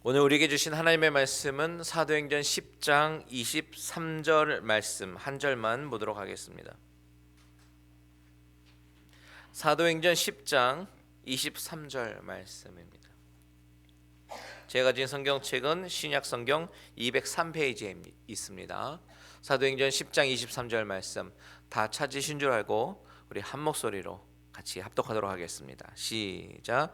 오늘 우리에게 주신 하나님의 말씀은 사도행전 10장 23절 말씀 한 절만 보도록 하겠습니다. 사도행전 10장 23절 말씀입니다. 제가 가진 성경책은 신약성경 203페이지에 있습니다. 사도행전 10장 23절 말씀 다 찾으신 줄 알고 우리 한 목소리로 같이 합독하도록 하겠습니다. 시작.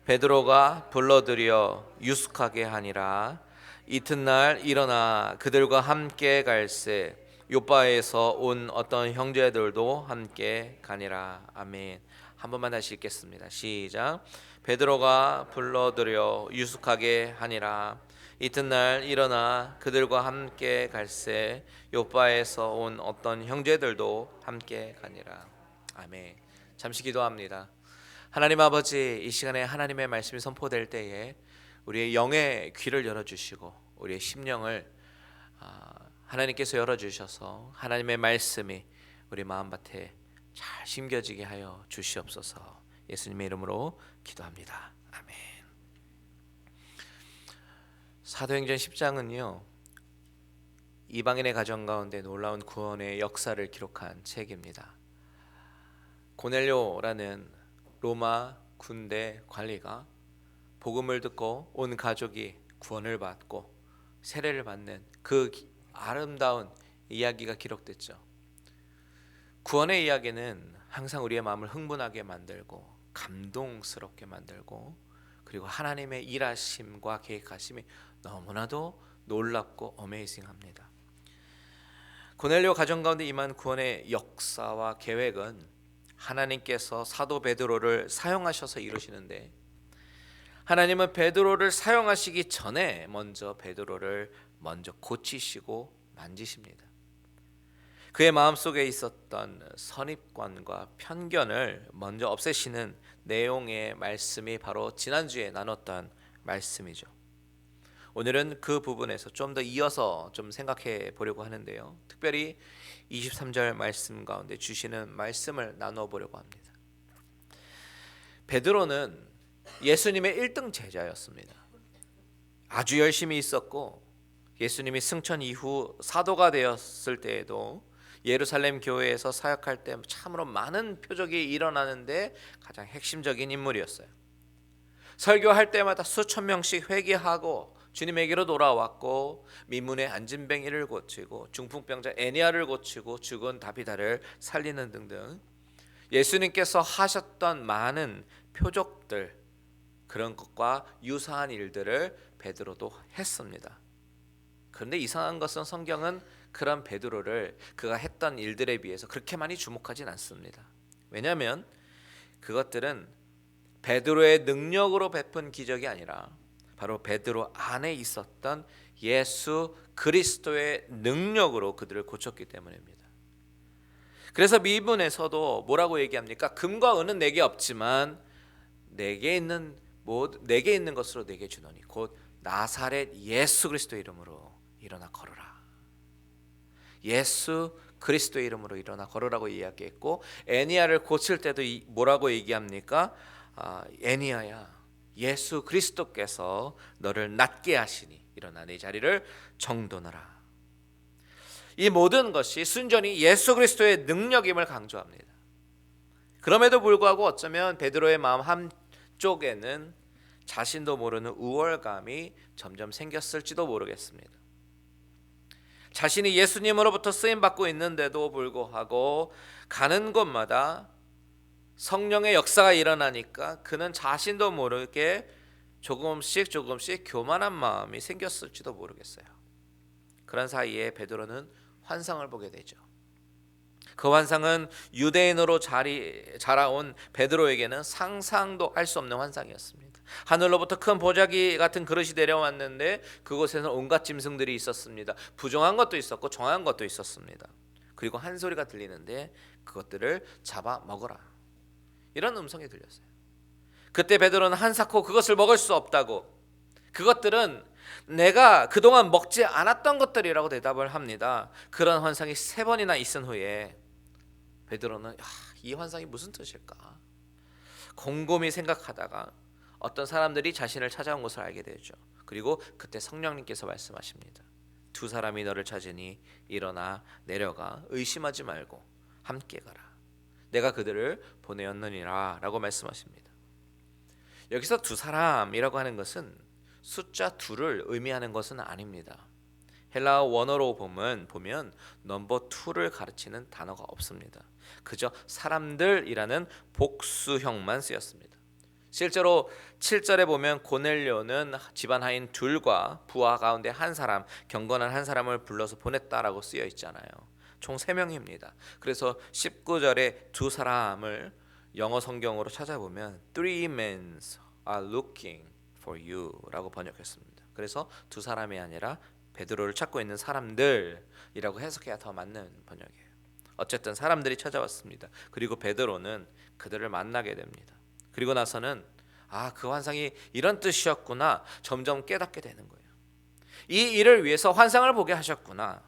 베드로가 불러들여 유숙하게 하니라. 이튿날 일어나 그들과 함께 갈새 요바에서 온 어떤 형제들도 함께 가니라. 아멘. 한 번만 다시 읽겠습니다. 시작. 베드로가 불러들여 유숙하게 하니라. 이튿날 일어나 그들과 함께 갈새 요바에서 온 어떤 형제들도 함께 가니라. 아멘. 잠시 기도합니다. 하나님 아버지, 이 시간에 하나님의 말씀이 선포될 때에 우리의 영의 귀를 열어주시고 우리의 심령을 하나님께서 열어주셔서 하나님의 말씀이 우리 마음밭에 잘 심겨지게 하여 주시옵소서. 예수님의 이름으로 기도합니다. 아멘. 사도행전 10장은요 이방인의 가정 가운데 놀라운 구원의 역사를 기록한 책입니다. 고넬료라는 로마 군대 관리가 복음을 듣고 온 가족이 구원을 받고 세례를 받는 그 아름다운 이야기가 기록됐죠. 구원의 이야기는 항상 우리의 마음을 흥분하게 만들고 감동스럽게 만들고 그리고 하나님의 일하심과 계획하심이 너무나도 놀랍고 어메이징합니다. 고넬료 가정 가운데 임한 구원의 역사와 계획은 하나님께서 사도 베드로를 사용하셔서 이루시는데 하나님은 베드로를 사용하시기 전에 먼저 베드로를 고치시고 만지십니다. 그의 마음속에 있었던 선입관과 편견을 먼저 없애시는 내용의 말씀이 바로 지난주에 나눴던 말씀이죠. 오늘은 그 부분에서 좀 더 이어서 좀 생각해 보려고 하는데요. 특별히 23절 말씀 가운데 주시는 말씀을 나누어 보려고 합니다. 베드로는 예수님의 1등 제자였습니다. 아주 열심히 있었고 예수님이 승천 이후 사도가 되었을 때에도 예루살렘 교회에서 사역할 때 참으로 많은 표적이 일어나는데 가장 핵심적인 인물이었어요. 설교할 때마다 수천 명씩 회개하고 주님에게로 돌아왔고 민문의 안진뱅이를 고치고 중풍병자 애니아를 고치고 죽은 다비다를 살리는 등등 예수님께서 하셨던 많은 표적들 그런 것과 유사한 일들을 베드로도 했습니다. 그런데 이상한 것은 성경은 그런 베드로를 그가 했던 일들에 비해서 그렇게 많이 주목하진 않습니다. 왜냐하면 그것들은 베드로의 능력으로 베푼 기적이 아니라 바로 베드로 안에 있었던 예수 그리스도의 능력으로 그들을 고쳤기 때문입니다. 그래서 미문에서도 뭐라고 얘기합니까? 금과 은은 내게 없지만 내게 있는 것으로 내게 주노니 곧 나사렛 예수 그리스도의 이름으로 일어나 걸어라. 예수 그리스도의 이름으로 일어나 걸으라고 이야기했고 애니아를 고칠 때도 뭐라고 얘기합니까? 애니아야 예수 그리스도께서 너를 낫게 하시니 일어나 네 자리를 정돈하라. 이 모든 것이 순전히 예수 그리스도의 능력임을 강조합니다. 그럼에도 불구하고 어쩌면 베드로의 마음 한쪽에는 자신도 모르는 우월감이 점점 생겼을지도 모르겠습니다. 자신이 예수님으로부터 쓰임받고 있는데도 불구하고 가는 곳마다 성령의 역사가 일어나니까 그는 자신도 모르게 조금씩 교만한 마음이 생겼을지도 모르겠어요. 그런 사이에 베드로는 환상을 보게 되죠. 그 환상은 유대인으로 자라온 베드로에게는 상상도 할 수 없는 환상이었습니다. 하늘로부터 큰 보자기 같은 그릇이 내려왔는데 그곳에는 온갖 짐승들이 있었습니다. 부정한 것도 있었고 정한 것도 있었습니다. 그리고 한 소리가 들리는데 그것들을 잡아 먹어라. 이런 음성이 들렸어요. 그때 베드로는 한사코 그것을 먹을 수 없다고, 그것들은 내가 그동안 먹지 않았던 것들이라고 대답을 합니다. 그런 환상이 3번이나 있은 후에 베드로는 이 환상이 무슨 뜻일까 곰곰이 생각하다가 어떤 사람들이 자신을 찾아온 것을 알게 되죠. 그리고 그때 성령님께서 말씀하십니다. 두 사람이 너를 찾으니 일어나 내려가 의심하지 말고 함께 가라. 내가 그들을 보내었느니라 라고 말씀하십니다. 여기서 두 사람이라고 하는 것은 숫자 2를 의미하는 것은 아닙니다. 헬라어 원어로 보면 넘버 2를 가르치는 단어가 없습니다. 그저 사람들이라는 복수형만 쓰였습니다. 실제로 7절에 보면 고넬료는 집안 하인 둘과 부하 가운데 한 사람, 경건한 한 사람을 불러서 보냈다라고 쓰여 있잖아요. 총 3명입니다. 그래서 19절에 두 사람을 영어 성경으로 찾아보면 Three men are looking for you 라고 번역했습니다. 그래서 두 사람이 아니라 베드로를 찾고 있는 사람들이라고 해석해야 더 맞는 번역이에요. 어쨌든 사람들이 찾아왔습니다. 그리고 베드로는 그들을 만나게 됩니다. 그리고 나서는 그 환상이 이런 뜻이었구나 점점 깨닫게 되는 거예요. 이 일을 위해서 환상을 보게 하셨구나.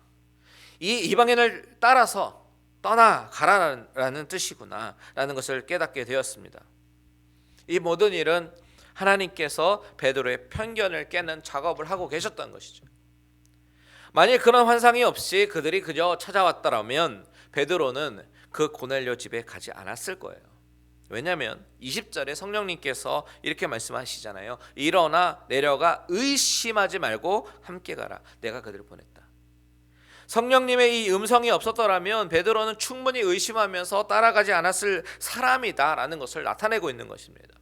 이 이방인을 따라서 떠나가라는 뜻이구나 라는 것을 깨닫게 되었습니다. 이 모든 일은 하나님께서 베드로의 편견을 깨는 작업을 하고 계셨던 것이죠. 만일 그런 환상이 없이 그들이 그저 찾아왔더라면 베드로는 그 고넬료 집에 가지 않았을 거예요. 왜냐하면 20절에 성령님께서 이렇게 말씀하시잖아요. 일어나 내려가 의심하지 말고 함께 가라. 내가 그들을 보냈다. 성령님의 이 음성이 없었더라면 베드로는 충분히 의심하면서 따라가지 않았을 사람이다라는 것을 나타내고 있는 것입니다.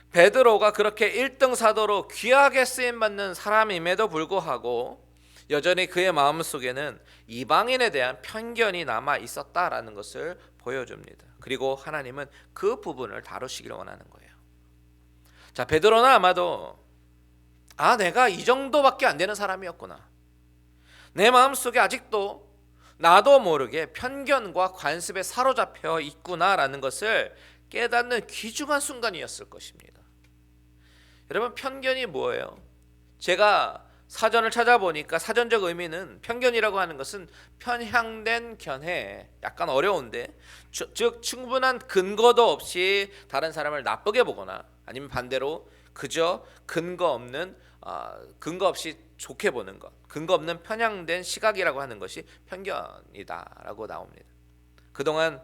베드로가 그렇게 1등 사도로 귀하게 쓰임받는 사람임에도 불구하고 여전히 그의 마음속에는 이방인에 대한 편견이 남아 있었다라는 것을 보여줍니다. 그리고 하나님은 그 부분을 다루시기를 원하는 거예요. 자, 베드로는 아마도 내가 이 정도밖에 안 되는 사람이었구나. 내 마음속에 아직도 나도 모르게 편견과 관습에 사로잡혀 있구나라는 것을 깨닫는 귀중한 순간이었을 것입니다. 여러분, 편견이 뭐예요? 제가 사전을 찾아보니까 사전적 의미는 편견이라고 하는 것은 편향된 견해, 약간 어려운데 즉 충분한 근거도 없이 다른 사람을 나쁘게 보거나 아니면 반대로 그저 근거 없이 좋게 보는 것, 근거 없는 편향된 시각이라고 하는 것이 편견이다라고 나옵니다. 그동안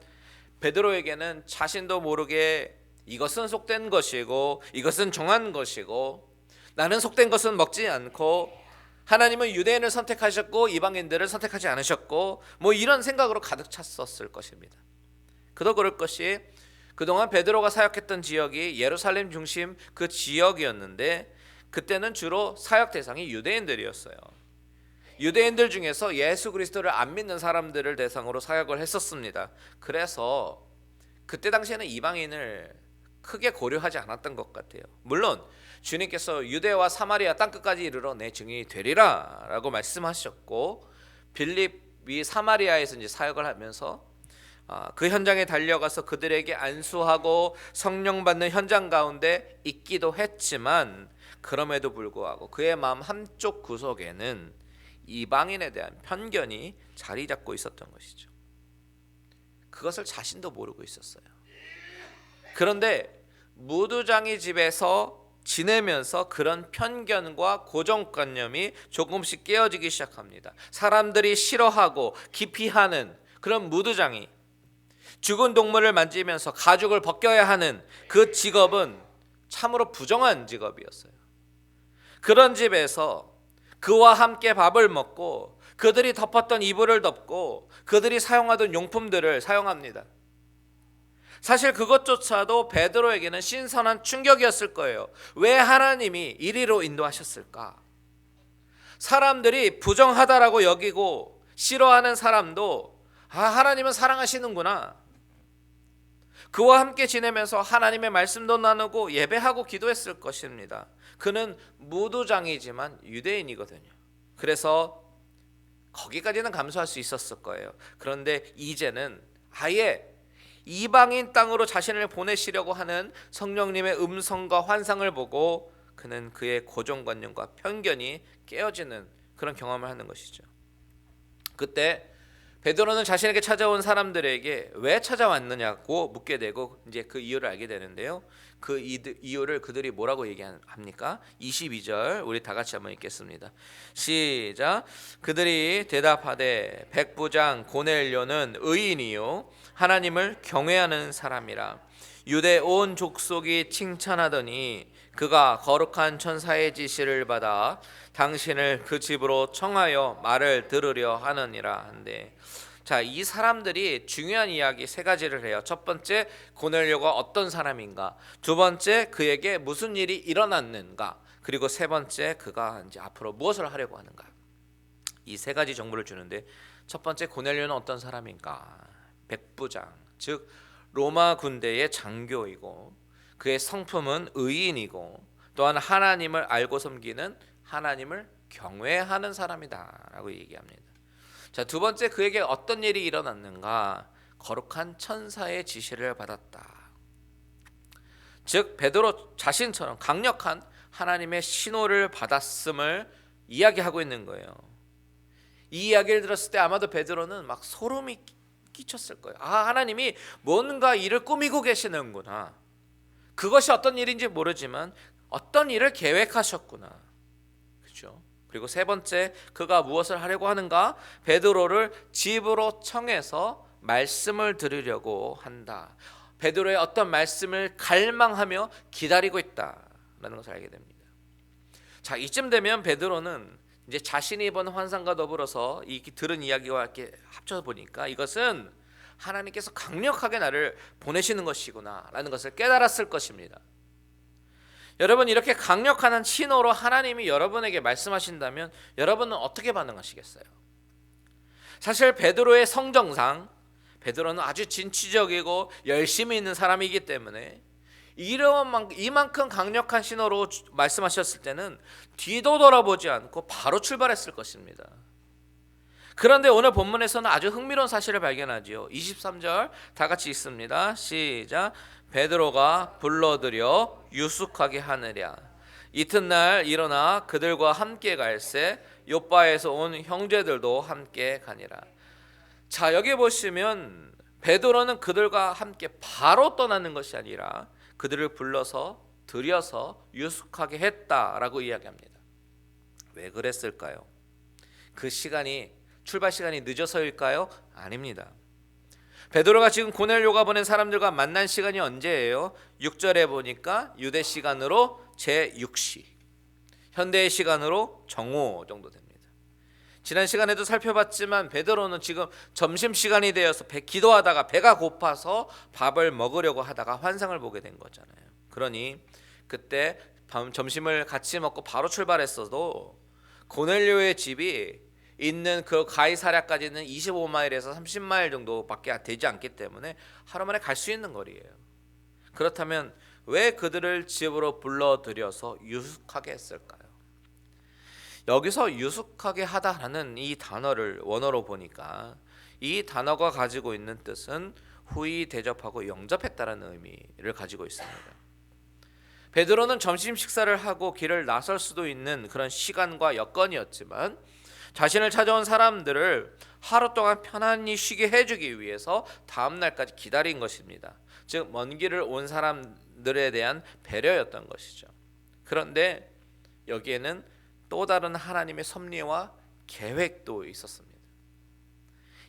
베드로에게는 자신도 모르게 이것은 속된 것이고 이것은 정한 것이고 나는 속된 것은 먹지 않고 하나님은 유대인을 선택하셨고 이방인들을 선택하지 않으셨고 이런 생각으로 가득 찼었을 것입니다. 그도 그럴 것이 그동안 베드로가 사역했던 지역이 예루살렘 중심 그 지역이었는데 그때는 주로 사역 대상이 유대인들이었어요. 유대인들 중에서 예수 그리스도를 안 믿는 사람들을 대상으로 사역을 했었습니다. 그래서 그때 당시에는 이방인을 크게 고려하지 않았던 것 같아요. 물론 주님께서 유대와 사마리아 땅끝까지 이르러 내 증인이 되리라 라고 말씀하셨고 빌립이 사마리아에서 이제 사역을 하면서 그 현장에 달려가서 그들에게 안수하고 성령 받는 현장 가운데 있기도 했지만 그럼에도 불구하고 그의 마음 한쪽 구석에는 이방인에 대한 편견이 자리 잡고 있었던 것이죠. 그것을 자신도 모르고 있었어요. 그런데 무두장이 집에서 지내면서 그런 편견과 고정관념이 조금씩 깨어지기 시작합니다. 사람들이 싫어하고 기피하는 그런 무두장이 죽은 동물을 만지면서 가죽을 벗겨야 하는 그 직업은 참으로 부정한 직업이었어요. 그런 집에서 그와 함께 밥을 먹고 그들이 덮었던 이불을 덮고 그들이 사용하던 용품들을 사용합니다. 사실 그것조차도 베드로에게는 신선한 충격이었을 거예요. 왜 하나님이 이리로 인도하셨을까? 사람들이 부정하다라고 여기고 싫어하는 사람도 하나님은 사랑하시는구나. 그와 함께 지내면서 하나님의 말씀도 나누고 예배하고 기도했을 것입니다. 그는 무두장이지만 유대인이거든요. 그래서 거기까지는 감수할 수 있었을 거예요. 그런데 이제는 아예 이방인 땅으로 자신을 보내시려고 하는 성령님의 음성과 환상을 보고 그는 그의 고정관념과 편견이 깨어지는 그런 경험을 하는 것이죠. 그때 베드로는 자신에게 찾아온 사람들에게 왜 찾아왔느냐고 묻게 되고 이제 그 이유를 알게 되는데요. 그 이유를 그들이 뭐라고 얘기합니까? 22절 우리 다 같이 한번 읽겠습니다. 시작. 그들이 대답하되 백부장 고넬료는 의인이요 하나님을 경외하는 사람이라. 유대 온 족속이 칭찬하더니 그가 거룩한 천사의 지시를 받아 당신을 그 집으로 청하여 말을 들으려 하느니라 한데, 자, 이 사람들이 중요한 이야기 세 가지를 해요. 첫 번째, 고넬료가 어떤 사람인가. 두 번째, 그에게 무슨 일이 일어났는가. 그리고 세 번째, 그가 이제 앞으로 무엇을 하려고 하는가. 이 세 가지 정보를 주는데, 첫 번째, 고넬료는 어떤 사람인가. 백부장, 즉 로마 군대의 장교이고 그의 성품은 의인이고 또한 하나님을 알고 섬기는, 하나님을 경외하는 사람이다라고 얘기합니다. 자, 두 번째, 그에게 어떤 일이 일어났는가. 거룩한 천사의 지시를 받았다. 즉 베드로 자신처럼 강력한 하나님의 신호를 받았음을 이야기하고 있는 거예요. 이 이야기를 들었을 때 아마도 베드로는 막 소름이 끼쳤을 거예요. 아, 하나님이 뭔가 일을 꾸미고 계시는구나. 그것이 어떤 일인지 모르지만 어떤 일을 계획하셨구나. 그렇죠? 그리고 세 번째, 그가 무엇을 하려고 하는가? 베드로를 집으로 청해서 말씀을 들으려고 한다. 베드로의 어떤 말씀을 갈망하며 기다리고 있다라는 것을 알게 됩니다. 자, 이쯤 되면 베드로는 이제 자신이 본 환상과 더불어서 이 들은 이야기와 이렇게 합쳐 보니까 이것은 하나님께서 강력하게 나를 보내시는 것이구나라는 것을 깨달았을 것입니다. 여러분, 이렇게 강력한 신호로 하나님이 여러분에게 말씀하신다면 여러분은 어떻게 반응하시겠어요? 사실 베드로의 성정상 베드로는 아주 진취적이고 열심히 있는 사람이기 때문에 이만큼 강력한 신호로 말씀하셨을 때는 뒤도 돌아보지 않고 바로 출발했을 것입니다. 그런데 오늘 본문에서는 아주 흥미로운 사실을 발견하지요. 23절 다 같이 읽습니다. 시작. 베드로가 불러들여 유숙하게 하느랴. 이튿날 일어나 그들과 함께 갈새 요바에서 온 형제들도 함께 가니라. 자, 여기 보시면 베드로는 그들과 함께 바로 떠나는 것이 아니라 그들을 불러서 들여서 유숙하게 했다라고 이야기합니다. 왜 그랬을까요? 그 시간이, 출발 시간이 늦어서일까요? 아닙니다. 베드로가 지금 고넬료가 보낸 사람들과 만난 시간이 언제예요? 6절에 보니까 유대 시간으로 제6시, 현대의 시간으로 정오 정도 됩니다. 지난 시간에도 살펴봤지만 베드로는 지금 점심시간이 되어서 기도하다가 배가 고파서 밥을 먹으려고 하다가 환상을 보게 된 거잖아요. 그러니 그때 점심을 같이 먹고 바로 출발했어도 고넬료의 집이 있는 그 가이사랴까지는 25마일에서 30마일 정도밖에 되지 않기 때문에 하루 만에 갈 수 있는 거리예요. 그렇다면 왜 그들을 집으로 불러들여서 유숙하게 했을까요? 여기서 유숙하게 하다라는 이 단어를 원어로 보니까 이 단어가 가지고 있는 뜻은 후히 대접하고 영접했다라는 의미를 가지고 있습니다. 베드로는 점심 식사를 하고 길을 나설 수도 있는 그런 시간과 여건이었지만 자신을 찾아온 사람들을 하루 동안 편안히 쉬게 해주기 위해서 다음 날까지 기다린 것입니다. 즉 먼 길을 온 사람들에 대한 배려였던 것이죠. 그런데 여기에는 또 다른 하나님의 섭리와 계획도 있었습니다.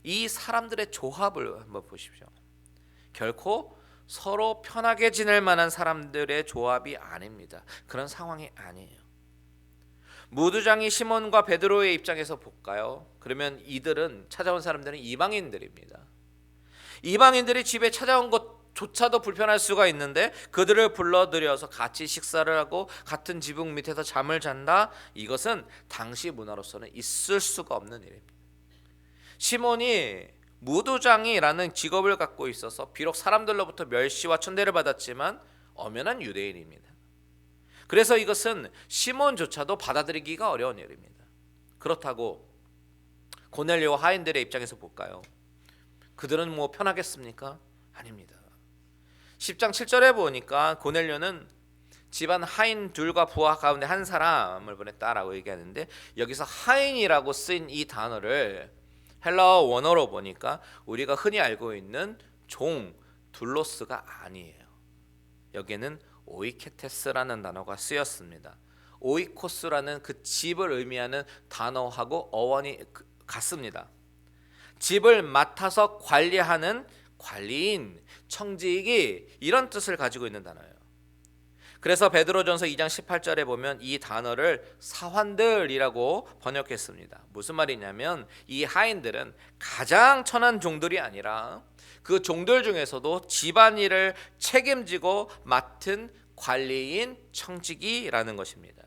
이 사람들의 조합을 한번 보십시오. 결코 서로 편하게 지낼 만한 사람들의 조합이 아닙니다. 그런 상황이 아니에요. 무두장이 시몬과 베드로의 입장에서 볼까요? 그러면 이들은, 찾아온 사람들은 이방인들입니다. 이방인들이 집에 찾아온 것조차도 불편할 수가 있는데 그들을 불러들여서 같이 식사를 하고 같은 지붕 밑에서 잠을 잔다? 이것은 당시 문화로서는 있을 수가 없는 일입니다. 시몬이 무두장이라는 직업을 갖고 있어서 비록 사람들로부터 멸시와 천대를 받았지만 엄연한 유대인입니다. 그래서 이것은 시몬조차도 받아들이기가 어려운 일입니다. 그렇다고 고넬료와 하인들의 입장에서 볼까요? 그들은 뭐 편하겠습니까? 아닙니다. 10장 7절에 보니까 고넬료는 집안 하인 둘과 부하 가운데 한 사람을 보냈다라고 얘기하는데 여기서 하인이라고 쓰인 이 단어를 헬라어 원어로 보니까 우리가 흔히 알고 있는 종, 둘로스가 아니에요. 여기에는 오이케테스라는 단어가 쓰였습니다. 오이코스라는 그 집을 의미하는 단어하고 어원이 같습니다. 집을 맡아서 관리하는 관리인, 청지기, 이런 뜻을 가지고 있는 단어예요. 그래서 베드로전서 2장 18절에 보면 이 단어를 사환들이라고 번역했습니다. 무슨 말이냐면 이 하인들은 가장 천한 종들이 아니라 그 종들 중에서도 집안일을 책임지고 맡은 관리인, 청지기라는 것입니다.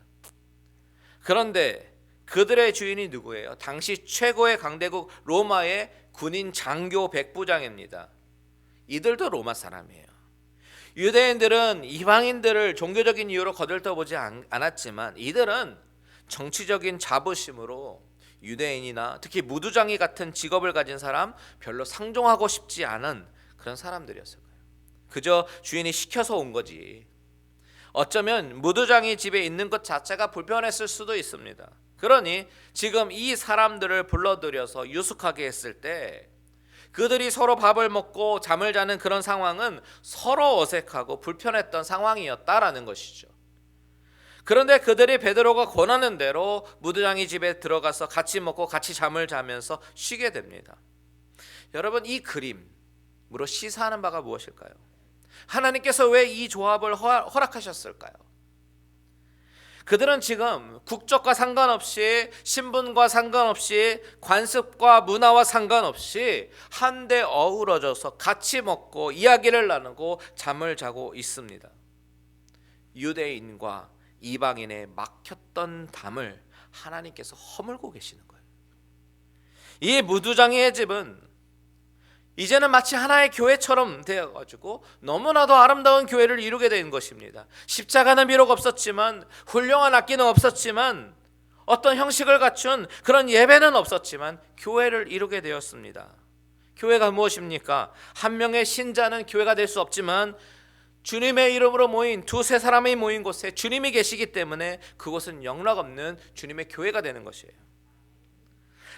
그런데 그들의 주인이 누구예요? 당시 최고의 강대국 로마의 군인 장교 백부장입니다. 이들도 로마 사람이에요. 유대인들은 이방인들을 종교적인 이유로 거들떠보지 않았지만 이들은 정치적인 자부심으로 유대인이나 특히 무두장이 같은 직업을 가진 사람 별로 상종하고 싶지 않은 그런 사람들이었을 거예요. 그저 주인이 시켜서 온 거지. 어쩌면 무두장이 집에 있는 것 자체가 불편했을 수도 있습니다. 그러니 지금 이 사람들을 불러들여서 유숙하게 했을 때 그들이 서로 밥을 먹고 잠을 자는 그런 상황은 서로 어색하고 불편했던 상황이었다라는 것이죠. 그런데 그들이 베드로가 권하는 대로 무두장이 집에 들어가서 같이 먹고 같이 잠을 자면서 쉬게 됩니다. 여러분, 이 그림으로 시사하는 바가 무엇일까요? 하나님께서 왜 이 조합을 허락하셨을까요? 그들은 지금 국적과 상관없이, 신분과 상관없이, 관습과 문화와 상관없이 한데 어우러져서 같이 먹고 이야기를 나누고 잠을 자고 있습니다. 유대인과 이방인의 막혔던 담을 하나님께서 허물고 계시는 거예요. 이 무두장이의 집은 이제는 마치 하나의 교회처럼 되어가지고 너무나도 아름다운 교회를 이루게 된 것입니다. 십자가는 비록 없었지만, 훌륭한 악기는 없었지만, 어떤 형식을 갖춘 그런 예배는 없었지만 교회를 이루게 되었습니다. 교회가 무엇입니까? 한 명의 신자는 교회가 될 수 없지만 주님의 이름으로 모인 두세 사람이 모인 곳에 주님이 계시기 때문에 그곳은 영락없는 주님의 교회가 되는 것이에요.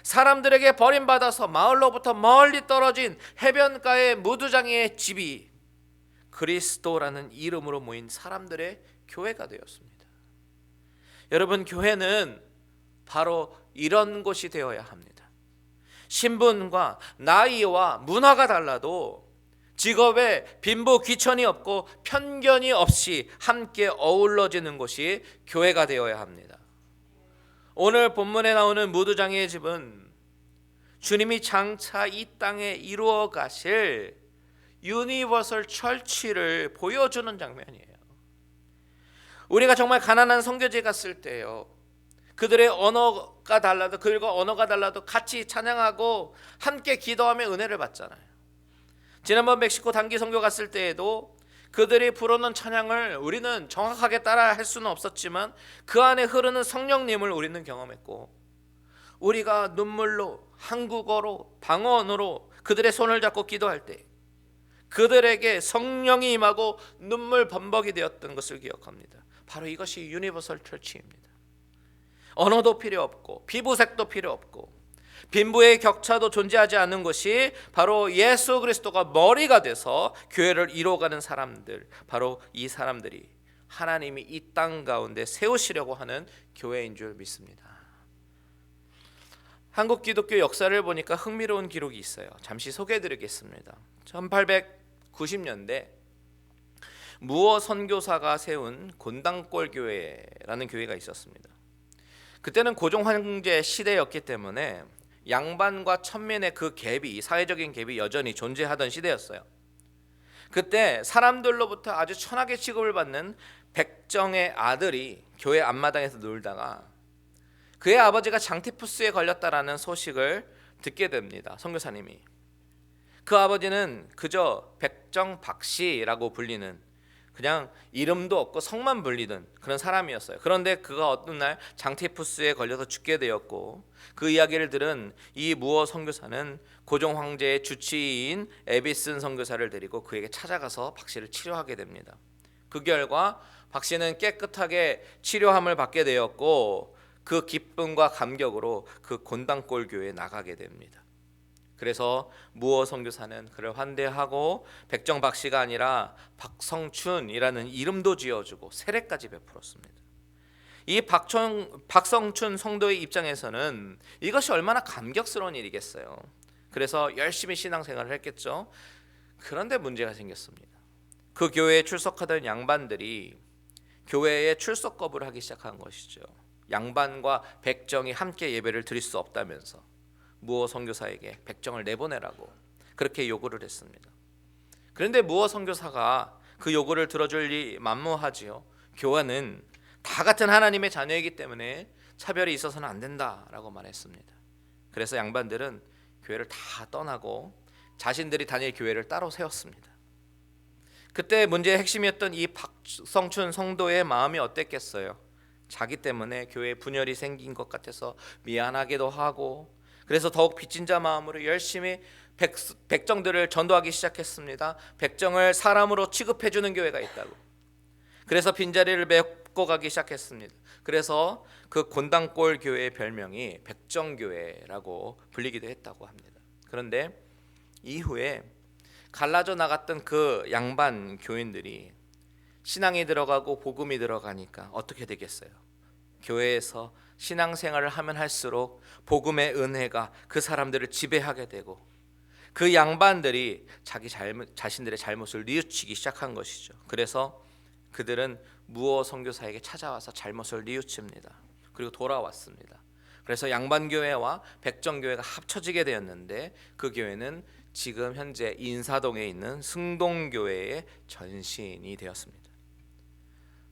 사람들에게 버림받아서 마을로부터 멀리 떨어진 해변가의 무두장이의 집이 그리스도라는 이름으로 모인 사람들의 교회가 되었습니다. 여러분, 교회는 바로 이런 곳이 되어야 합니다. 신분과 나이와 문화가 달라도 직업에 빈부 귀천이 없고 편견이 없이 함께 어우러지는 곳이 교회가 되어야 합니다. 오늘 본문에 나오는 무두장이의 집은 주님이 장차 이 땅에 이루어 가실 유니버설 철치를 보여주는 장면이에요. 우리가 정말 가난한 선교지에 갔을 때요, 그들의 언어가 달라도, 그들과 언어가 달라도 같이 찬양하고 함께 기도하며 은혜를 받잖아요. 지난번 멕시코 단기 선교 갔을 때에도 그들이 부르는 찬양을 우리는 정확하게 따라 할 수는 없었지만 그 안에 흐르는 성령님을 우리는 경험했고, 우리가 눈물로, 한국어로, 방언으로 그들의 손을 잡고 기도할 때 그들에게 성령이 임하고 눈물 범벅이 되었던 것을 기억합니다. 바로 이것이 유니버설 철치입니다. 언어도 필요 없고 피부색도 필요 없고 빈부의 격차도 존재하지 않는 것이 바로 예수 그리스도가 머리가 돼서 교회를 이루어가는 사람들, 바로 이 사람들이 하나님이 이 땅 가운데 세우시려고 하는 교회인 줄 믿습니다. 한국 기독교 역사를 보니까 흥미로운 기록이 있어요. 잠시 소개해드리겠습니다. 1890년대 무어 선교사가 세운 곤당골 교회라는 교회가 있었습니다. 그때는 고종 황제 시대였기 때문에 양반과 천민의 그 갭이, 사회적인 갭이 여전히 존재하던 시대였어요. 그때 사람들로부터 아주 천하게 취급을 받는 백정의 아들이 교회 앞마당에서 놀다가 그의 아버지가 장티푸스에 걸렸다라는 소식을 듣게 됩니다. 선교사님이. 그 아버지는 그저 백정 박씨라고 불리는, 그냥 이름도 없고 성만 불리던 그런 사람이었어요. 그런데 그가 어떤 날 장티푸스에 걸려서 죽게 되었고, 그 이야기를 들은 이 무어 선교사는 고종 황제의 주치의인 에비슨 선교사를 데리고 그에게 찾아가서 박씨를 치료하게 됩니다. 그 결과 박씨는 깨끗하게 치료함을 받게 되었고 그 기쁨과 감격으로 그 곤당골 교회에 나가게 됩니다. 그래서 무어 선교사는 그를 환대하고 백정박씨가 아니라 박성춘이라는 이름도 지어주고 세례까지 베풀었습니다. 이 박성춘 성도의 입장에서는 이것이 얼마나 감격스러운 일이겠어요. 그래서 열심히 신앙생활을 했겠죠. 그런데 문제가 생겼습니다. 그 교회에 출석하던 양반들이 교회에 출석 거부를 하기 시작한 것이죠. 양반과 백정이 함께 예배를 드릴 수 없다면서 무어 선교사에게 백정을 내보내라고 그렇게 요구를 했습니다. 그런데 무어 선교사가 그 요구를 들어줄 리 만무하지요. 교회는 다 같은 하나님의 자녀이기 때문에 차별이 있어서는 안 된다라고 말했습니다. 그래서 양반들은 교회를 다 떠나고 자신들이 다닐 교회를 따로 세웠습니다. 그때 문제의 핵심이었던 이 박성춘 성도의 마음이 어땠겠어요? 자기 때문에 교회에 분열이 생긴 것 같아서 미안하기도 하고, 그래서 더욱 빚진 자 마음으로 열심히 백정들을 전도하기 시작했습니다. 백정을 사람으로 취급해주는 교회가 있다고. 그래서 빈자리를 메꿔 가기 시작했습니다. 그래서 그 곤당골 교회의 별명이 백정교회라고 불리기도 했다고 합니다. 그런데 이후에 갈라져 나갔던 그 양반 교인들이 신앙이 들어가고 복음이 들어가니까 어떻게 되겠어요? 교회에서 신앙생활을 하면 할수록 복음의 은혜가 그 사람들을 지배하게 되고, 그 양반들이 자신들의 잘못을 뉘우치기 시작한 것이죠. 그래서 그들은 무어 선교사에게 찾아와서 잘못을 뉘우칩니다. 그리고 돌아왔습니다. 그래서 양반교회와 백정교회가 합쳐지게 되었는데, 그 교회는 지금 현재 인사동에 있는 승동교회의 전신이 되었습니다.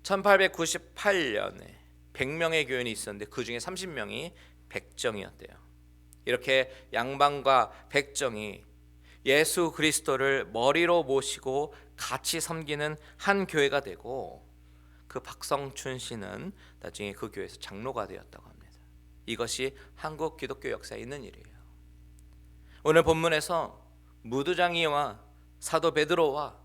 1898년에 100명의 교인이 있었는데 그 중에 30명이 백정이었대요. 이렇게 양반과 백정이 예수 그리스도를 머리로 모시고 같이 섬기는 한 교회가 되고, 그 박성춘 씨는 나중에 그 교회에서 장로가 되었다고 합니다. 이것이 한국 기독교 역사에 있는 일이에요. 오늘 본문에서 무두장이와 사도 베드로와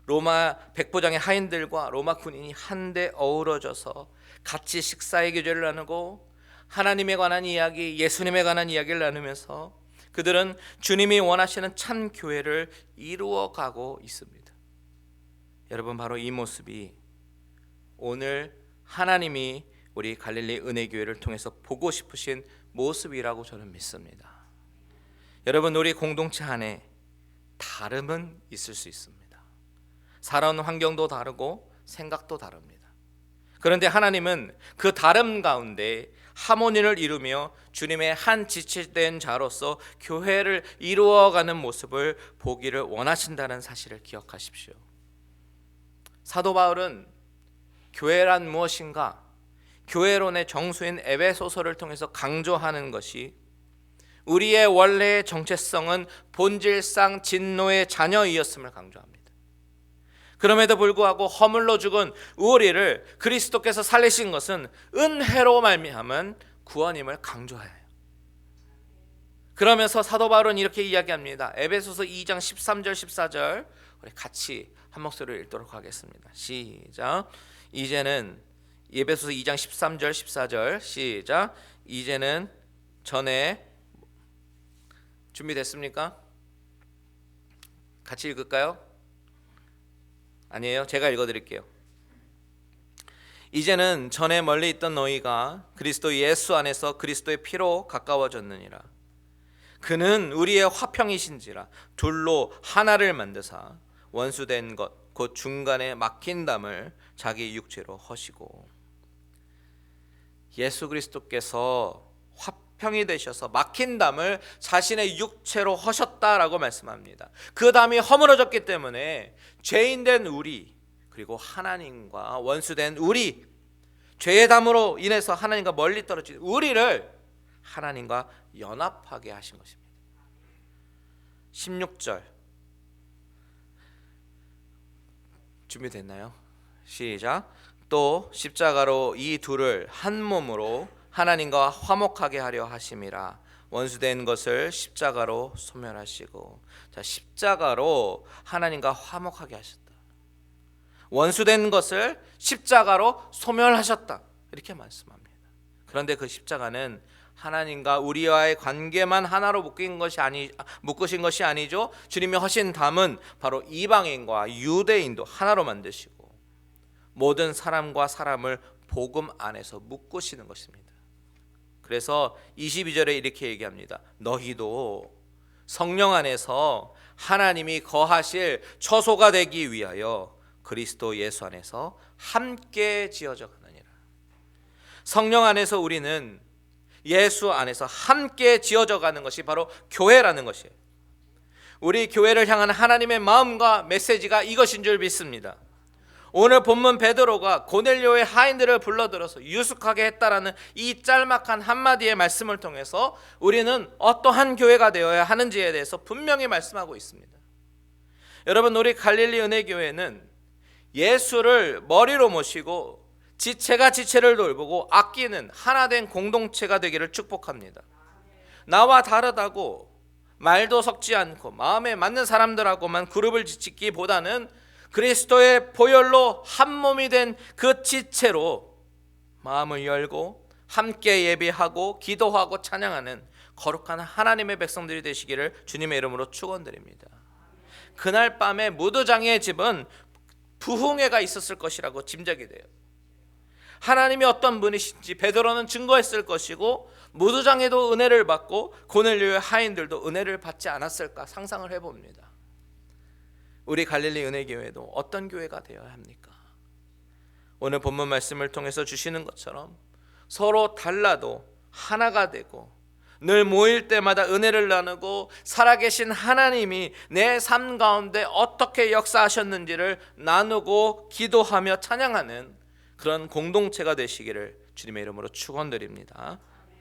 로마 백부장의 하인들과 로마 군인이 한데 어우러져서 같이 식사의 교제를 나누고 하나님에 관한 이야기, 예수님에 관한 이야기를 나누면서 그들은 주님이 원하시는 참 교회를 이루어가고 있습니다. 여러분, 바로 이 모습이 오늘 하나님이 우리 갈릴리 은혜교회를 통해서 보고 싶으신 모습이라고 저는 믿습니다. 여러분, 우리 공동체 안에 다름은 있을 수 있습니다. 살아오는 환경도 다르고 생각도 다릅니다. 그런데 하나님은 그 다름 가운데 하모니를 이루며 주님의 한 지체된 자로서 교회를 이루어가는 모습을 보기를 원하신다는 사실을 기억하십시오. 사도 바울은 교회란 무엇인가? 교회론의 정수인 에베소서를 통해서 강조하는 것이 우리의 원래의 정체성은 본질상 진노의 자녀이었음을 강조합니다. 그럼에도 불구하고 허물로 죽은 우리를 그리스도께서 살리신 것은 은혜로 말미암은 구원임을 강조해요. 그러면서 사도 바울은 이렇게 이야기합니다. 에베소서 2장 13절 14절 우리 같이 한 목소리로 읽도록 하겠습니다. 시작. 이제는 에베소서 2장 13절 14절 시작. 이제는 전에 준비됐습니까? 같이 읽을까요? 아니에요? 제가 읽어드릴게요. 이제는 전에 멀리 있던 너희가 그리스도 예수 안에서 그리스도의 피로 가까워졌느니라. 그는 우리의 화평이신지라 둘로 하나를 만드사 원수된 것 곧 중간에 막힌 담을 자기 육체로 허시고. 예수 그리스도께서 화평이 되셔서 막힌 담을 자신의 육체로 허셨다라고 말씀합니다. 그 담이 허물어졌기 때문에 죄인된 우리, 그리고 하나님과 원수된 우리, 죄의 담으로 인해서 하나님과 멀리 떨어진 우리를 하나님과 연합하게 하신 것입니다. 16절 준비됐나요? 시작. 또 십자가로 이 둘을 한 몸으로 하나님과 화목하게 하려 하심이라. 원수된 것을 십자가로 소멸하시고. 자, 십자가로 하나님과 화목하게 하셨다. 원수된 것을 십자가로 소멸하셨다. 이렇게 말씀합니다. 그런데 그 십자가는 하나님과 우리와의 관계만 하나로 묶으신 것이 아니죠. 주님이 하신 담은 바로 이방인과 유대인도 하나로 만드시고 모든 사람과 사람을 복음 안에서 묶으시는 것입니다. 그래서 22절에 이렇게 얘기합니다. 너희도 성령 안에서 하나님이 거하실 처소가 되기 위하여 그리스도 예수 안에서 함께 지어져 가느니라. 성령 안에서 우리는 예수 안에서 함께 지어져 가는 것이 바로 교회라는 것이에요. 우리 교회를 향한 하나님의 마음과 메시지가 이것인 줄 믿습니다. 오늘 본문 베드로가 고넬료의 하인들을 불러들어서 유숙하게 했다라는 이 짤막한 한마디의 말씀을 통해서 우리는 어떠한 교회가 되어야 하는지에 대해서 분명히 말씀하고 있습니다. 여러분, 우리 갈릴리 은혜교회는 예수를 머리로 모시고 지체가 지체를 돌보고 아끼는 하나된 공동체가 되기를 축복합니다. 나와 다르다고 말도 섞지 않고 마음에 맞는 사람들하고만 그룹을 짓기보다는 그리스도의 보혈로 한 몸이 된 그 지체로 마음을 열고 함께 예배하고 기도하고 찬양하는 거룩한 하나님의 백성들이 되시기를 주님의 이름으로 축원드립니다. 그날 밤에 무두장의 집은 부흥회가 있었을 것이라고 짐작이 돼요. 하나님이 어떤 분이신지 베드로는 증거했을 것이고 무두장에도 은혜를 받고 고넬료의 하인들도 은혜를 받지 않았을까 상상을 해봅니다. 우리 갈릴리 은혜교회도 어떤 교회가 되어야 합니까? 오늘 본문 말씀을 통해서 주시는 것처럼 서로 달라도 하나가 되고 늘 모일 때마다 은혜를 나누고 살아계신 하나님이 내 삶 가운데 어떻게 역사하셨는지를 나누고 기도하며 찬양하는 그런 공동체가 되시기를 주님의 이름으로 축원드립니다.